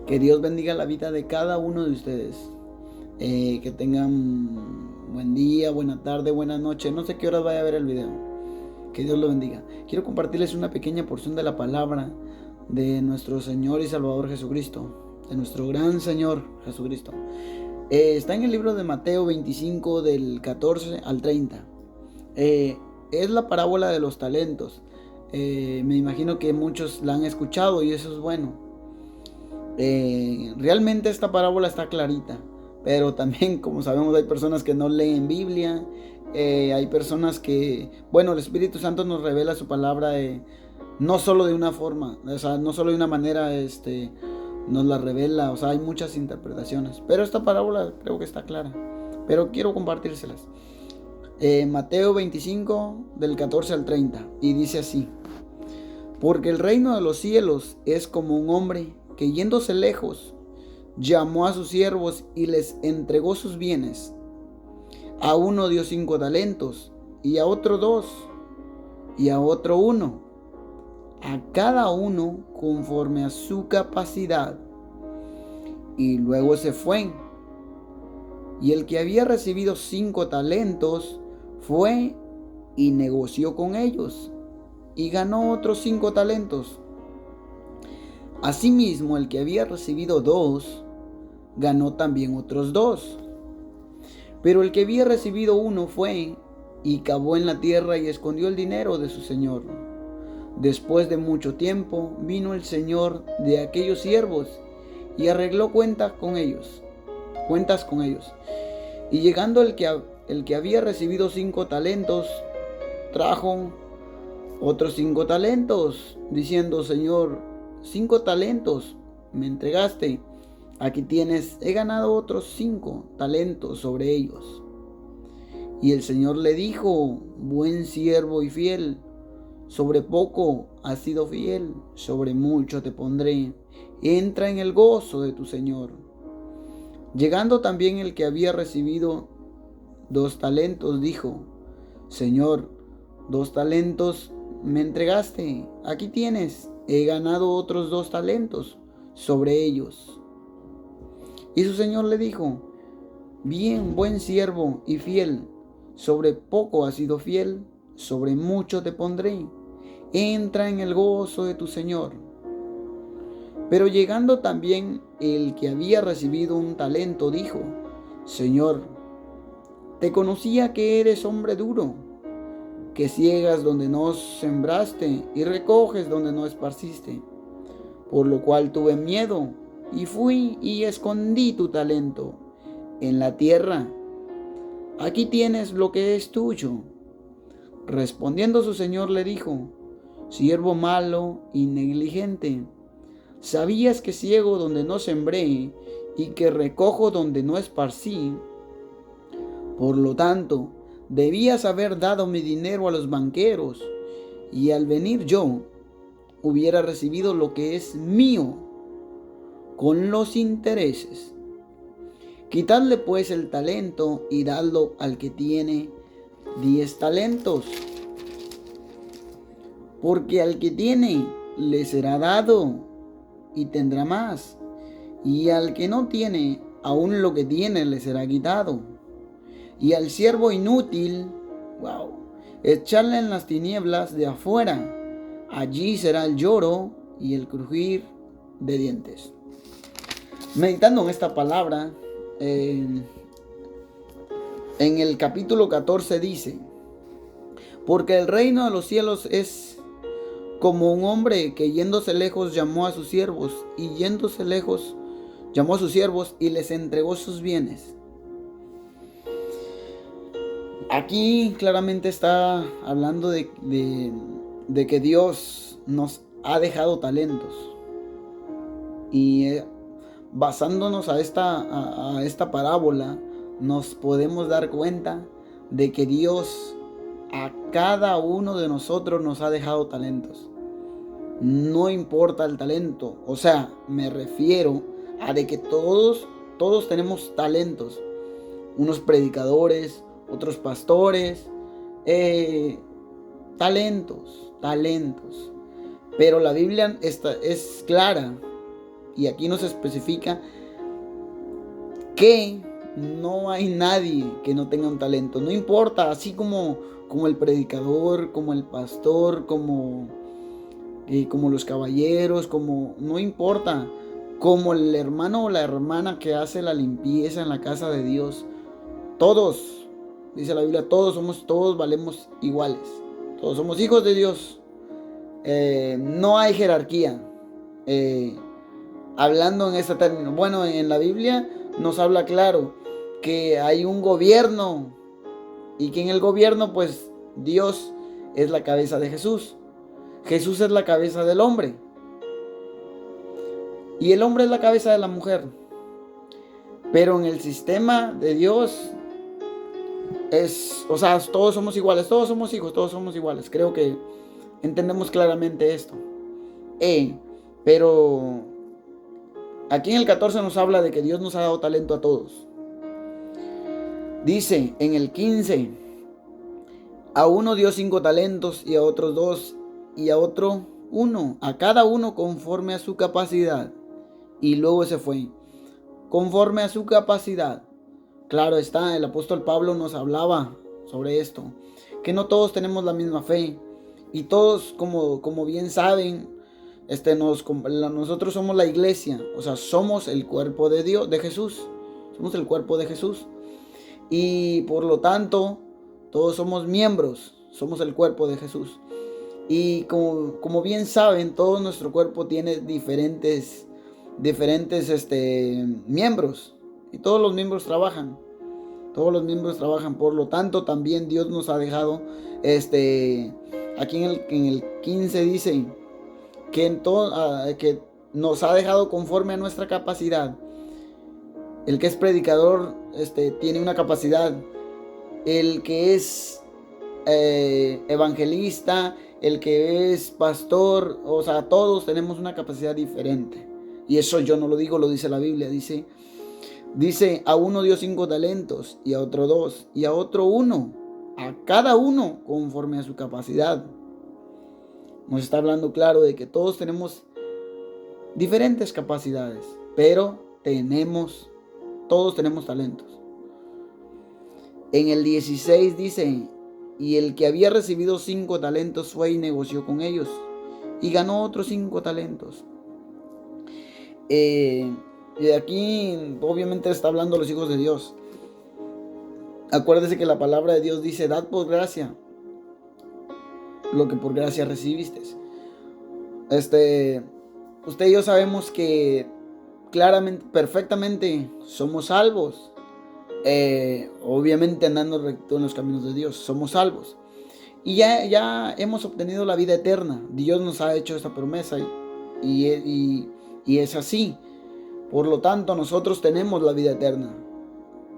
Que Dios bendiga la vida de cada uno de ustedes. Que tengan buen día, buena tarde, buena noche. No sé qué horas vaya a ver el video. Que Dios lo bendiga. Quiero compartirles una pequeña porción de la palabra de nuestro Señor y Salvador Jesucristo. De nuestro gran Señor Jesucristo. Está en el libro de Mateo 25 del 14 al 30. Es la parábola de los talentos. Me imagino que muchos la han escuchado y eso es bueno. Realmente esta parábola está clarita, pero también, como sabemos, hay personas que no leen Biblia. Hay personas que, bueno, el Espíritu Santo nos revela su palabra, no solo de una forma, o sea, no solo de una manera, nos la revela. O sea, hay muchas interpretaciones, pero esta parábola creo que está clara, pero quiero compartírselas. Mateo 25 del 14 al 30, y dice así: porque el reino de los cielos es como un hombre que, yéndose lejos, llamó a sus siervos y les entregó sus bienes. A uno dio 5 talentos, y a otro 2, y a otro 1, a cada uno conforme a su capacidad. Y luego se fue. Y el que había recibido 5 talentos fue y negoció con ellos, y ganó otros 5 talentos. Asimismo, el que había recibido 2 ganó también otros 2. Pero el que había recibido 1 fue y cavó en la tierra y escondió el dinero de su señor. Después de mucho tiempo vino el señor de aquellos siervos y arregló cuentas con ellos. Y llegando el que había recibido 5 talentos, trajo otros 5 talentos, diciendo: Señor, 5 talentos me entregaste, aquí tienes, he ganado otros 5 talentos sobre ellos. Y el Señor le dijo: buen siervo y fiel, sobre poco has sido fiel, sobre mucho te pondré, entra en el gozo de tu Señor. Llegando también el que había recibido 2 talentos, dijo: Señor, 2 talentos me entregaste, aquí tienes, he ganado otros 2 talentos sobre ellos. Y su señor le dijo: bien, buen siervo y fiel, sobre poco has sido fiel, sobre mucho te pondré, entra en el gozo de tu señor. Pero llegando también el que había recibido 1 talento, dijo: Señor, te conocía que eres hombre duro, que ciegas donde no sembraste y recoges donde no esparciste. Por lo cual tuve miedo y fui y escondí tu talento en la tierra. Aquí tienes lo que es tuyo. Respondiendo su señor le dijo: siervo malo y negligente, ¿sabías que ciego donde no sembré y que recojo donde no esparcí? Por lo tanto, debías haber dado mi dinero a los banqueros, y al venir yo hubiera recibido lo que es mío con los intereses. Quitadle pues el talento y dadlo al que tiene 10 talentos, porque al que tiene le será dado y tendrá más, y al que no tiene, aún lo que tiene le será quitado. Y al siervo inútil, echarle en las tinieblas de afuera, allí será el lloro y el crujir de dientes. Meditando en esta palabra, en el capítulo 14 dice: porque el reino de los cielos es como un hombre que, yéndose lejos, llamó a sus siervos, y yéndose lejos llamó a sus siervos y les entregó sus bienes. Aquí claramente está hablando de que Dios nos ha dejado talentos. Y basándonos a esta parábola, nos podemos dar cuenta de que Dios a cada uno de nosotros nos ha dejado talentos. No importa el talento, o sea, me refiero a de que todos tenemos talentos. Unos predicadores, otros pastores, talentos. Pero la Biblia es clara Y aquí nos especifica que no hay nadie que no tenga un talento. No importa, así como el predicador, como el pastor, como los caballeros, no importa, como el hermano o la hermana que hace la limpieza en la casa de Dios. Todos, dice la Biblia, todos valemos iguales. Todos somos hijos de Dios. No hay jerarquía. Hablando en este término, bueno, en la Biblia nos habla claro que hay un gobierno y que en el gobierno, pues, Dios es la cabeza de Jesús. Jesús es la cabeza del hombre y el hombre es la cabeza de la mujer. Pero en el sistema de Dios todos somos iguales, todos somos hijos, todos somos iguales. Creo que entendemos claramente esto. Pero aquí en el 14 nos habla de que Dios nos ha dado talento a todos. Dice en el 15, a uno dio 5 talentos y a otros 2 y a otro 1, a cada uno conforme a su capacidad. Y luego se fue, conforme a su capacidad. Claro está, el apóstol Pablo nos hablaba sobre esto, que no todos tenemos la misma fe. Y todos, como bien saben, nosotros somos la iglesia, o sea, somos el cuerpo de Dios, de Jesús. Somos el cuerpo de Jesús. Y por lo tanto, todos somos miembros, somos el cuerpo de Jesús. Y como bien saben, todo nuestro cuerpo tiene diferentes miembros. Y todos los miembros trabajan. Todos los miembros trabajan. Por lo tanto, también Dios nos ha dejado, aquí en el 15 dice que nos ha dejado conforme a nuestra capacidad. El que es predicador tiene una capacidad. El que es evangelista, el que es pastor, o sea, todos tenemos una capacidad diferente. Y eso yo no lo digo, lo dice la Biblia. Dice, a uno dio 5 talentos, y a otro 2, y a otro 1, a cada uno conforme a su capacidad. Nos está hablando claro de que todos tenemos diferentes capacidades, pero todos tenemos talentos. En el 16 dice, y el que había recibido 5 talentos fue y negoció con ellos, y ganó otros 5 talentos. Y aquí obviamente está hablando los hijos de Dios. Acuérdese que la palabra de Dios dice, dad por gracia lo que por gracia recibiste. Usted y yo sabemos que claramente, perfectamente somos salvos. Obviamente andando recto en los caminos de Dios, somos salvos. Y ya hemos obtenido la vida eterna. Dios nos ha hecho esta promesa y es así. Por lo tanto, nosotros tenemos la vida eterna.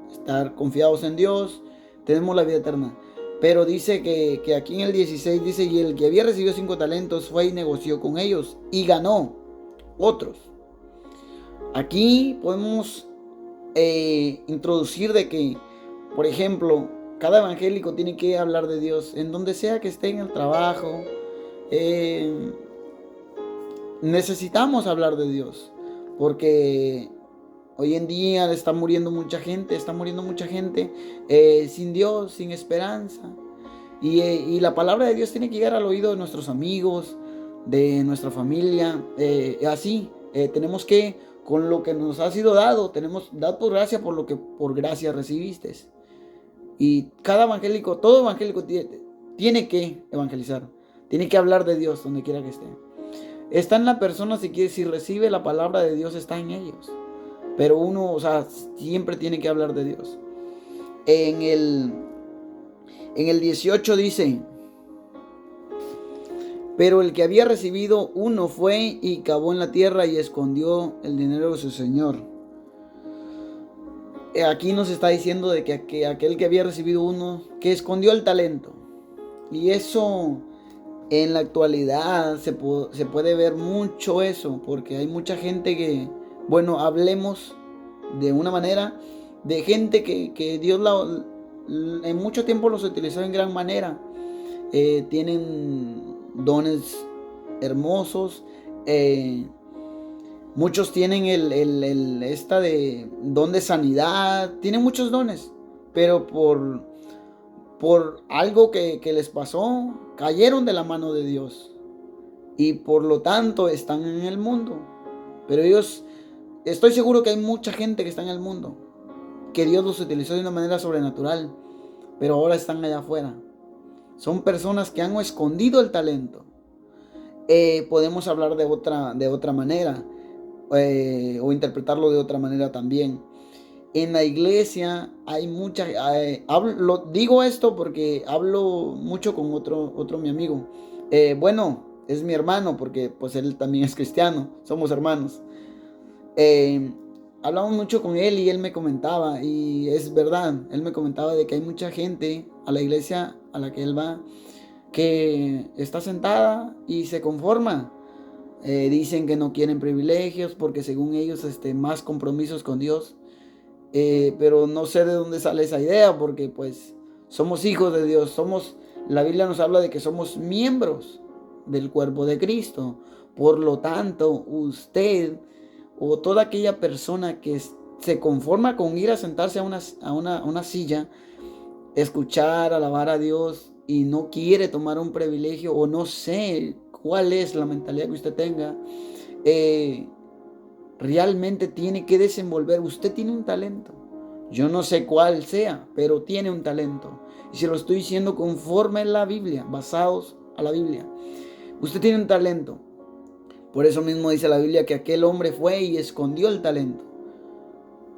Estar confiados en Dios, tenemos la vida eterna. Pero dice que aquí en el 16 dice, y el que había recibido 5 talentos fue y negoció con ellos y ganó otros. Aquí podemos introducir de que, por ejemplo, cada evangélico tiene que hablar de Dios en donde sea que esté en el trabajo. Necesitamos hablar de Dios, porque hoy en día está muriendo mucha gente sin Dios, sin esperanza. Y la palabra de Dios tiene que llegar al oído de nuestros amigos, de nuestra familia. Tenemos que, con lo que nos ha sido dado, dad por gracia por lo que por gracia recibiste. Y cada evangélico, todo evangélico tiene que evangelizar, tiene que hablar de Dios donde quiera que esté. Está en la persona, si recibe la palabra de Dios, está en ellos. Pero uno, siempre tiene que hablar de Dios. En el 18 dice, pero el que había recibido 1 fue y cavó en la tierra y escondió el dinero de su señor. Aquí nos está diciendo de que aquel que había recibido 1, que escondió el talento. Y eso, en la actualidad, se puede ver mucho eso, porque hay mucha gente que, hablemos de una manera, de gente que Dios en mucho tiempo los utilizó en gran manera. Tienen dones hermosos, Muchos tienen esta de don de sanidad, tienen muchos dones, pero por algo que les pasó, cayeron de la mano de Dios y por lo tanto están en el mundo. Pero ellos, estoy seguro que hay mucha gente que está en el mundo, que Dios los utilizó de una manera sobrenatural, pero ahora están allá afuera. Son personas que han escondido el talento. Podemos hablar de otra manera, o interpretarlo de otra manera también. En la iglesia hay mucha... digo esto porque hablo mucho con otro mi amigo. Bueno, es mi hermano porque pues él también es cristiano, somos hermanos. Hablamos mucho con él y él me comentaba, y es verdad, él me comentaba de que hay mucha gente a la iglesia a la que él va que está sentada y se conforma. Dicen que no quieren privilegios porque según ellos más compromisos con Dios. Pero no sé de dónde sale esa idea, porque pues somos hijos de Dios, la Biblia nos habla de que somos miembros del cuerpo de Cristo. Por lo tanto, usted o toda aquella persona que se conforma con ir a sentarse a una silla, escuchar, alabar a Dios y no quiere tomar un privilegio, o no sé cuál es la mentalidad que usted tenga, realmente tiene que desenvolver. Usted tiene un talento, yo no sé cuál sea, pero tiene un talento, y se lo estoy diciendo conforme a la Biblia, basados a la Biblia. Usted tiene un talento. Por eso mismo dice la Biblia que aquel hombre fue y escondió el talento.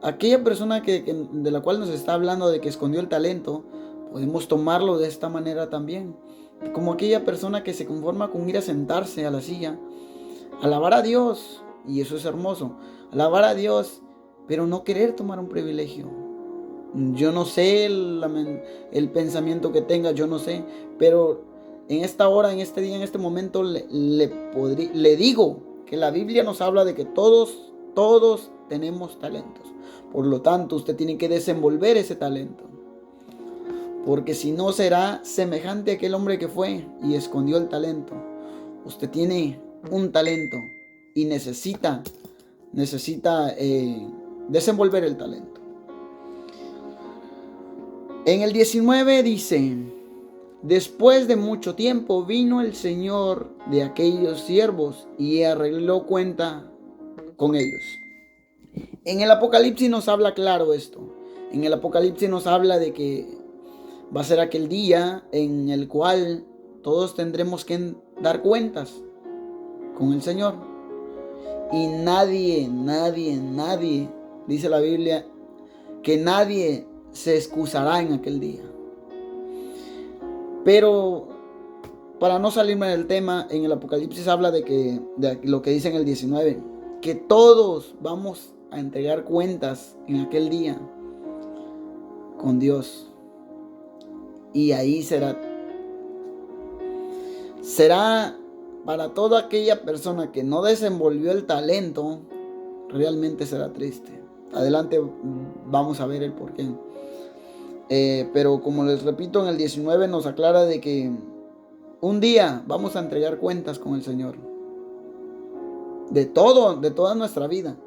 Aquella persona de la cual nos está hablando, de que escondió el talento, podemos tomarlo de esta manera también, como aquella persona que se conforma con ir a sentarse a la silla, alabar a Dios, y eso es hermoso, alabar a Dios, pero no querer tomar un privilegio. Yo no sé el pensamiento que tenga, yo no sé, pero en esta hora, en este día, en este momento, le digo que la Biblia nos habla de que todos tenemos talentos. Por lo tanto, usted tiene que desenvolver ese talento, porque si no será semejante a aquel hombre que fue y escondió el talento. Usted tiene un talento y necesita desenvolver el talento. En el 19 dice: después de mucho tiempo vino el Señor de aquellos siervos y arregló cuenta con ellos. En el Apocalipsis nos habla claro esto. En el Apocalipsis nos habla de que va a ser aquel día en el cual todos tendremos que dar cuentas con el Señor. Y nadie, dice la Biblia, que nadie se excusará en aquel día. Pero para no salirme del tema, en el Apocalipsis habla de lo que dice en el 19, que todos vamos a entregar cuentas en aquel día con Dios. Y ahí será para toda aquella persona que no desenvolvió el talento, realmente será triste. Adelante vamos a ver el porqué. Pero como les repito, en el 19 nos aclara de que un día vamos a entregar cuentas con el Señor. De toda nuestra vida.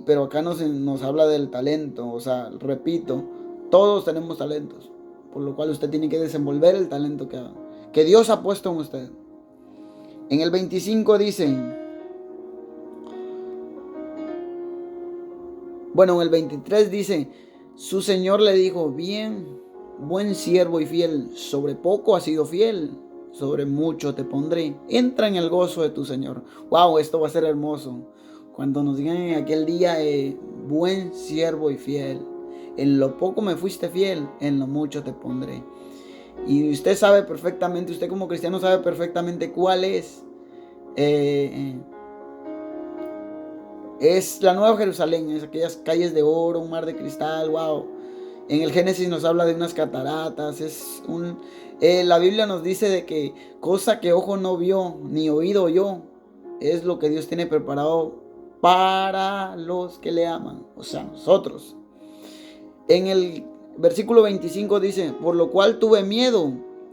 Pero acá nos habla del talento. O sea, repito, todos tenemos talentos, por lo cual usted tiene que desenvolver el talento que Dios ha puesto en usted. En el 25 dice, bueno, en el 23 dice: su Señor le dijo, bien, buen siervo y fiel, sobre poco has sido fiel, sobre mucho te pondré, entra en el gozo de tu Señor. Wow, esto va a ser hermoso cuando nos digan en aquel día, buen siervo y fiel, en lo poco me fuiste fiel, en lo mucho te pondré. Y usted sabe perfectamente, usted como cristiano sabe perfectamente cuál es. Es la Nueva Jerusalén, es aquellas calles de oro, un mar de cristal, wow. En el Génesis nos habla de unas cataratas, la Biblia nos dice de que cosa que ojo no vio, ni oído oyó, es lo que Dios tiene preparado para los que le aman, o sea, nosotros. En el versículo 25 dice: por lo cual tuve miedo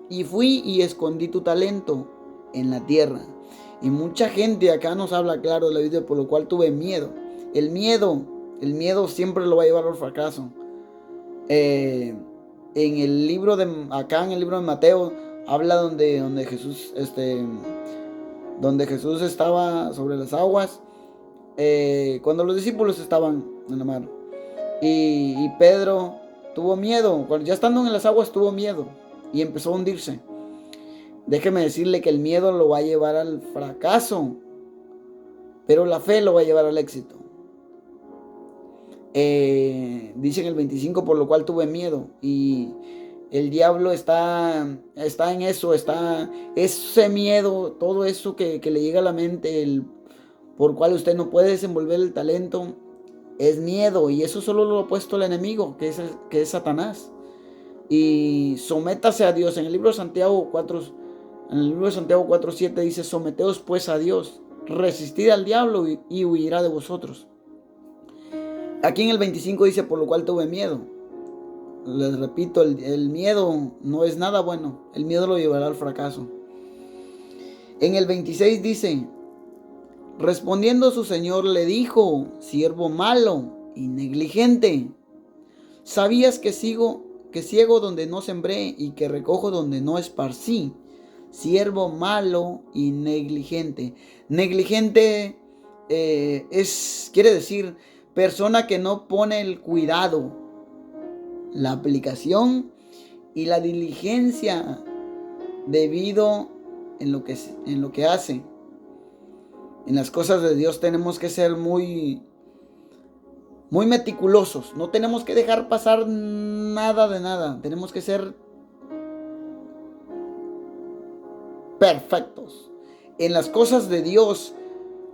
y fui y escondí tu talento en la tierra. Y mucha gente acá nos habla claro de la Biblia, por lo cual tuve miedo. El miedo siempre lo va a llevar al fracaso. En el libro acá en el libro de Mateo, habla donde Jesús estaba sobre las aguas, cuando los discípulos estaban en la mar. Y Pedro tuvo miedo, cuando ya estando en las aguas tuvo miedo y empezó a hundirse. Déjeme decirle que el miedo lo va a llevar al fracaso, pero la fe lo va a llevar al éxito. Dice en el 25, por lo cual tuve miedo. Y el diablo está en eso, está ese miedo, todo eso que le llega a la mente, por cual usted no puede desenvolver el talento, es miedo. Y eso solo lo ha puesto el enemigo, que es Satanás. Y sométase a Dios. En el libro de Santiago 4:7 dice: someteos pues a Dios, resistid al diablo y huirá de vosotros. Aquí en el 25 dice: por lo cual tuve miedo. Les repito, el miedo no es nada bueno. El miedo lo llevará al fracaso. En el 26 dice: respondiendo su señor le dijo: siervo malo y negligente, ¿sabías que ciego donde no sembré y que recojo donde no esparcí? Siervo malo y negligente. Negligente quiere decir persona que no pone el cuidado, la aplicación y la diligencia debido en lo que hace. En las cosas de Dios tenemos que ser muy meticulosos. No tenemos que dejar pasar nada de nada. Tenemos que ser perfectos. En las cosas de Dios,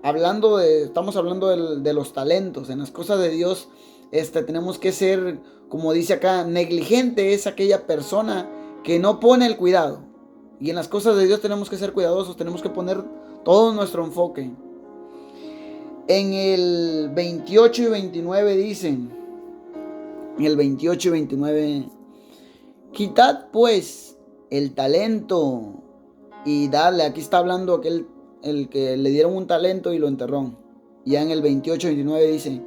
estamos hablando de los talentos. En las cosas de Dios, tenemos que ser, como dice acá, negligente es aquella persona que no pone el cuidado. Y en las cosas de Dios tenemos que ser cuidadosos, tenemos que poner todo nuestro enfoque. En el 28 y 29 dicen, en el 28 y 29, quitad pues el talento y dadle. Aquí está hablando el que le dieron un talento y lo enterró. Ya en el 28 y 29 dice: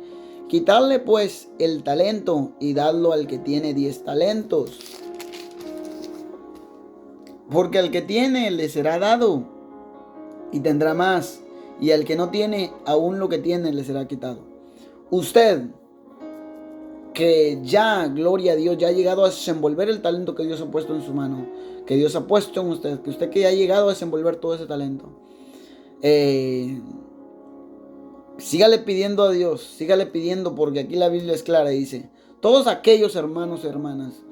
quitadle pues el talento y dadlo al que tiene 10 talentos. Porque al que tiene le será dado y tendrá más, y al que no tiene, aún lo que tiene le será quitado. Usted, que ya, gloria a Dios, ya ha llegado a desenvolver el talento que Dios ha puesto en su mano, que Dios ha puesto en usted, que ya ha llegado a desenvolver todo ese talento, sígale pidiendo a Dios, sígale pidiendo, porque aquí la Biblia es clara y dice: todos aquellos hermanos y hermanas,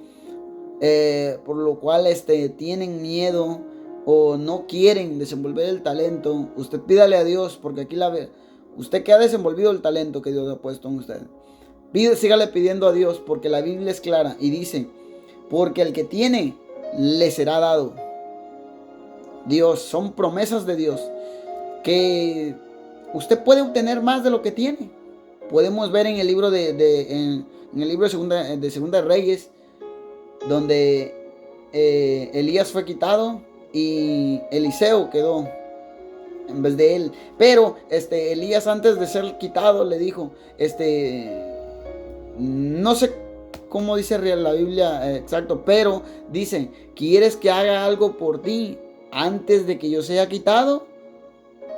por lo cual tienen miedo o no quieren desenvolver el talento, usted pídale a Dios, porque aquí usted que ha desenvolvido el talento que Dios ha puesto en usted, sígale pidiendo a Dios, porque la Biblia es clara y dice: porque el que tiene le será dado. Dios, son promesas de Dios, que usted puede obtener más de lo que tiene. Podemos ver en el libro en el libro de Segunda de Reyes, donde Elías fue quitado y Eliseo quedó en vez de él. Pero Elías, antes de ser quitado, le dijo, no sé cómo dice la Biblia exacto, pero dice: ¿quieres que haga algo por ti antes de que yo sea quitado?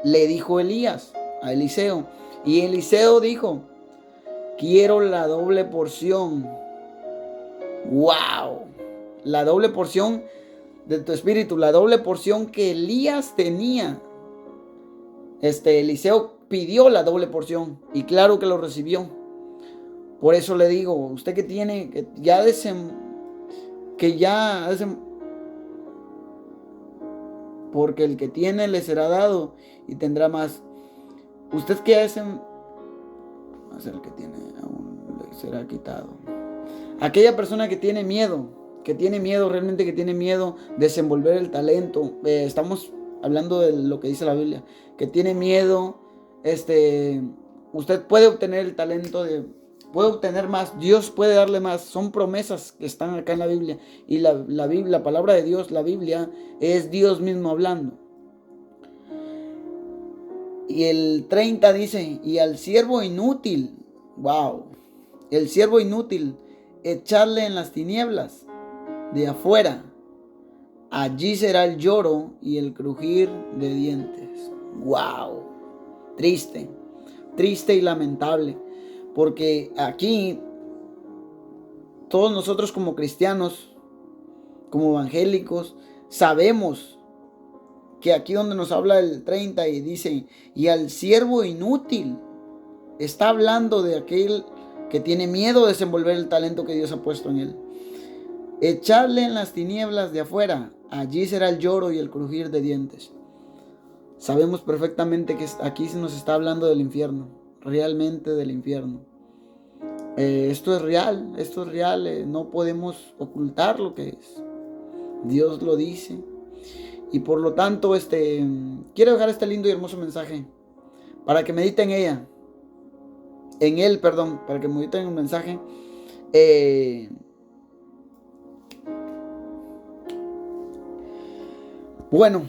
Le dijo Elías a Eliseo. Y Eliseo dijo: quiero la doble porción. ¡Wow! La doble porción de tu espíritu, la doble porción que Elías tenía. Eliseo pidió la doble porción y claro que lo recibió. Por eso le digo, usted que tiene, porque el que tiene le será dado y tendrá más. Usted que hace, más el que tiene aún le será quitado. Aquella persona que tiene miedo realmente, que tiene miedo de desenvolver el talento, estamos hablando de lo que dice la Biblia, que tiene miedo, usted puede obtener el talento, puede obtener más, Dios puede darle más. Son promesas que están acá en la Biblia, y la Biblia, la palabra de Dios, la Biblia es Dios mismo hablando. Y el 30 dice, y al siervo inútil, wow, el siervo inútil, echarle en las tinieblas de afuera. Allí será el lloro y el crujir de dientes. Wow, triste, triste y lamentable. Porque aquí todos nosotros como cristianos, como evangélicos, sabemos que aquí donde nos habla el 30 y dice, y al siervo inútil, está hablando de aquel que tiene miedo de desenvolver el talento que Dios ha puesto en él. Echarle en las tinieblas de afuera, allí será el lloro y el crujir de dientes. Sabemos perfectamente que aquí se nos está hablando del infierno, realmente del infierno. Esto es real, no podemos ocultar lo que es. Dios lo dice. Y por lo tanto, quiero dejar este lindo y hermoso mensaje para que mediten para que mediten en un mensaje. Bueno,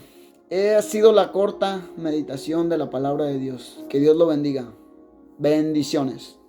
ha sido la corta meditación de la palabra de Dios. Que Dios lo bendiga. Bendiciones.